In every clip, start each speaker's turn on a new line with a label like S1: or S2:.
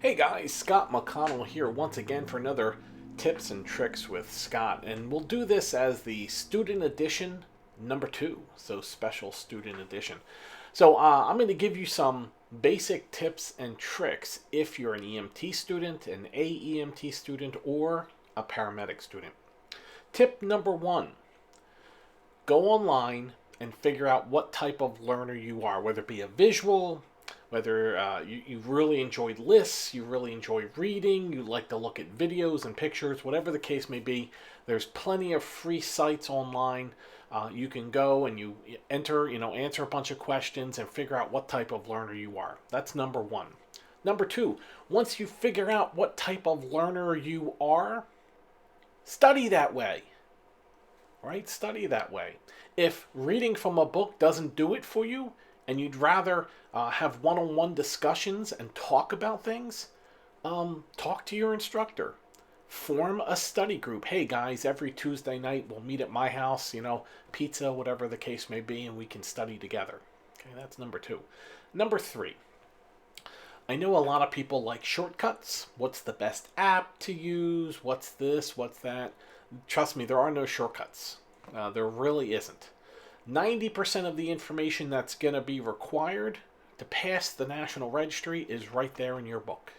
S1: Hey guys, Scott McConnell here once again for another Tips and Tricks with Scott, and we'll do this as the student edition number 2, so special student edition. So I'm going to give you some basic tips and tricks if you're an EMT student, an AEMT student, or a paramedic student. Tip number 1, go online and figure out what type of learner you are, whether it be a visual, whether you really enjoy lists, you really enjoy reading, you like to look at videos and pictures, whatever the case may be. There's plenty of free sites online. You can go and you answer a bunch of questions and figure out what type of learner you are. That's number 1. Number 2, once you figure out what type of learner you are, study that way. Right? Study that way. If reading from a book doesn't do it for you, and you'd rather have one-on-one discussions and talk about things, talk to your instructor. Form a study group. Hey guys, every Tuesday night we'll meet at my house, pizza, whatever the case may be, and we can study together. Okay, that's number 2. Number 3, I know a lot of people like shortcuts. What's the best app to use? What's this? What's that? Trust me, there are no shortcuts. There really isn't. 90% of the information that's going to be required to pass the National Registry is right there in your book.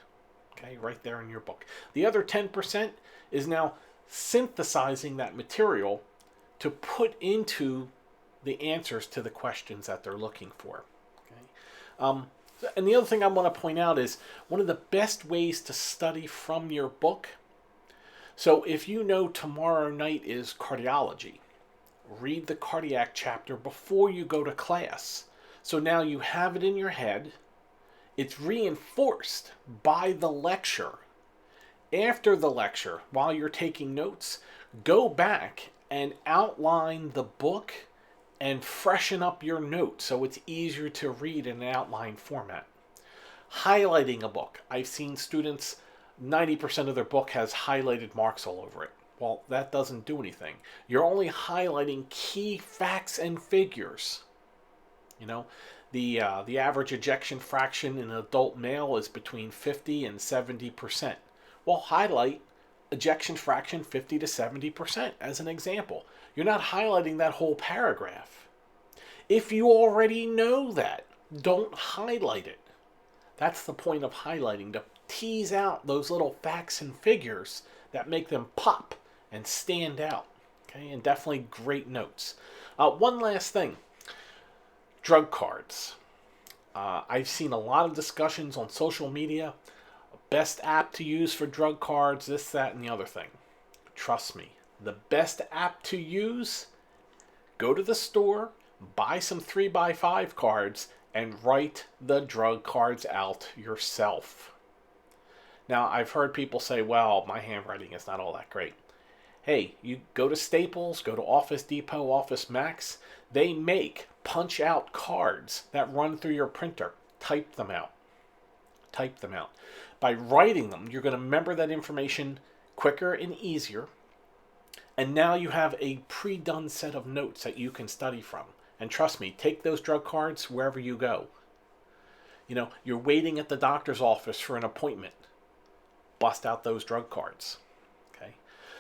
S1: Okay, right there in your book. The other 10% is now synthesizing that material to put into the answers to the questions that they're looking for. Okay. And the other thing I want to point out is one of the best ways to study from your book. So if you know tomorrow night is cardiology, read the cardiac chapter before you go to class. So now you have it in your head. It's reinforced by the lecture. After the lecture, while you're taking notes, go back and outline the book and freshen up your notes so it's easier to read in an outline format. Highlighting a book. I've seen students, 90% of their book has highlighted marks all over it. Well, that doesn't do anything. You're only highlighting key facts and figures. The average ejection fraction in an adult male is between 50 and 70%. Well, highlight ejection fraction 50 to 70% as an example. You're not highlighting that whole paragraph. If you already know that, don't highlight it. That's the point of highlighting, to tease out those little facts and figures that make them pop and stand out. Okay, and definitely great notes. One last thing, drug cards. I've seen a lot of discussions on social media, best app to use for drug cards, this, that, and the other thing. Trust me, the best app to use, go to the store, buy some 3x5 cards, and write the drug cards out yourself. Now, I've heard people say, well, my handwriting is not all that great. Hey, you go to Staples, go to Office Depot, Office Max. They make punch-out cards that run through your printer. Type them out. Type them out. By writing them, you're going to remember that information quicker and easier. And now you have a pre-done set of notes that you can study from. And trust me, take those drug cards wherever you go. You're waiting at the doctor's office for an appointment. Bust out those drug cards.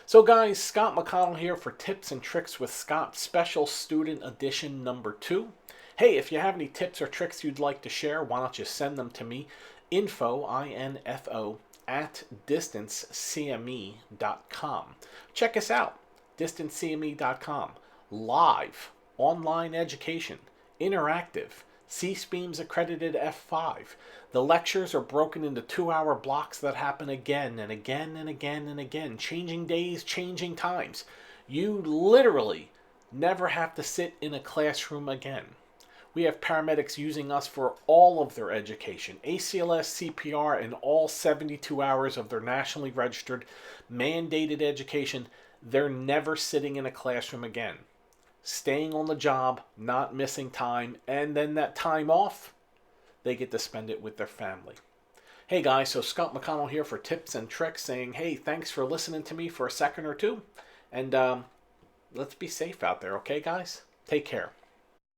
S1: So guys, Scott McConnell here for Tips and Tricks with Scott, Special Student Edition number 2. Hey, if you have any tips or tricks you'd like to share, why don't you send them to me? Info, I-N-F-O, @distancecme.com. Check us out, distancecme.com. Live, online education, interactive, C-SPEAMS accredited F5. The lectures are broken into 2-hour blocks that happen again and again and again and again, changing days, changing times. You literally never have to sit in a classroom again. We have paramedics using us for all of their education, ACLS, CPR, and all 72 hours of their nationally registered, mandated education. They're never sitting in a classroom again. Staying on the job, not missing time, and then that time off, they get to spend it with their family. Hey guys, so Scott McConnell here for Tips and Tricks, saying, hey, thanks for listening to me for a second or two, and let's be safe out there, okay guys? Take care.